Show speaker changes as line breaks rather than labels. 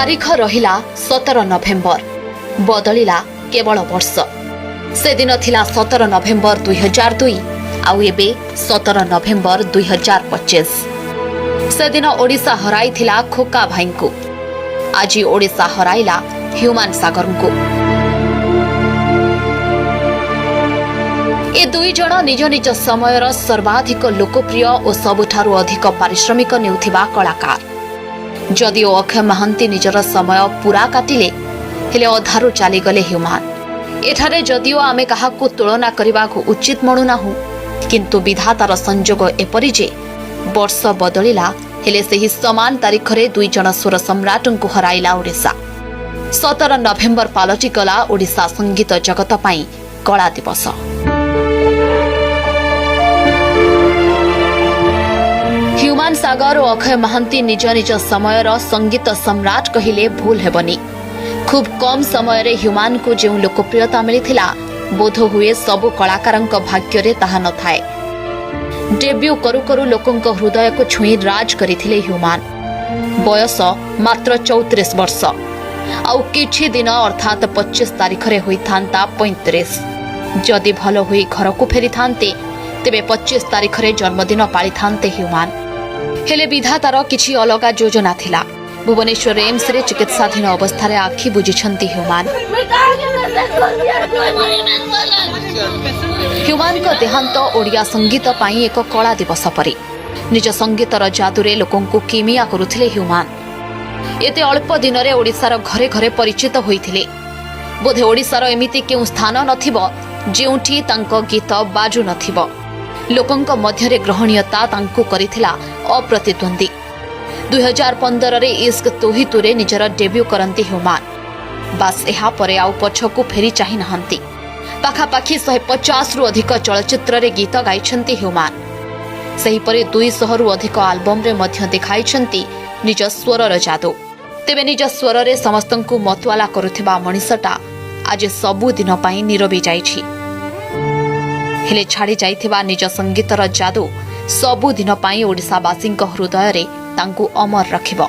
तारीख रहिला 17 नवेम्बर बदलिला केवल वर्ष से दिन थिला 17 नवेम्बर 2002 आउ एबे 17 नवेम्बर 2025 से दिन ओडिशा हराई थिला खोका भाई को आज ओडिशा हराइला ह्यूमान सागर को। ए दुई जण निज निज समयर सर्वाधिक लोकप्रिय और सबुठारु अधिक पारिश्रमिक नेउथिबा कलाकार। जदिओ अक्षय महांती निजर समय पूरा काटिले हेले अधारु चलीगले ह्यूमान। एठारे जदिओ आमे काहाकु तुलना करने उचित मणुनाहु किंतु विधातार संजोग एपरि जे वर्ष बदलिला हेले सेही समान तारीख रे दुई जण स्वर सम्राटंकु हराइला ओडिशा। 17 नवेम्बर पालटी गला ओडिशा संगीत जगत पाई कला दिवस। ह्यूमान सागर और अक्षय महांती निज निज समयर संगीत सम्राट कहिले भूल हेबनी। खूब कम समय रे ह्यूमान को जो लोकप्रियता मिलिथिला बोध हुए सबु कलाकारंक भाग्य रे ताहा न थाए। डेब्यू करू करू लोकंक हृदय को छुई राज करिथिले ह्यूमान। बयस मात्र 34 वर्ष आउ किछि दिन अर्थात 25 तारीख रे होई थांता 35। जदि भलो होई घर को फेरी थांते तेबे 25 तारीख रे जन्मदिन पाली थांते ह्यूमान। हेले विधातार किछि अलगा योजना थिला। भुवनेश्वर एम्स रे चिकित्साधीन अवस्था रे आखि बुझिछंती ह्यूमान। ह्यूमान को देहांत ओडिया संगीत पाई एक कला दिवस परी। निज संगीतर जादुरे लोकं को किमिया करुथिले ह्यूमान। एते अल्प दिन रे ओडिसार घरे घरे परिचित होइथिले। बोधे ओडिसार एमिति केउ स्थान नथिबो जेउठी तांको गीत बाजू नथिबो। लोकंक मध्यरे ग्रहणीयता तांको करिथिला अप्रतिद्वंदी। 2015 रे इश्क तोही तुरे निजर डेब्यू करंती ह्यूमान। बास एहा परे आउ पछकु फेरी चाहि नहंती। पाखापाखी 150 रु अधिक चलचित्र रे गीत गाइछंती ह्यूमान। सही परे 200 रु अधिक आल्बम रे मध्य देखाइछंती निज स्वरर जादू। तेबे निज स्वर रे समस्तंकु मतवाला करुथिबा मनिषटा आज सबु दिन पई नीरवी जाइछि। हेले छाड़ी जाइथिबा निज संगीतर जादू सबु दिन पई ओडिसावासींक हृदय रे तांकु अमर रखिबो।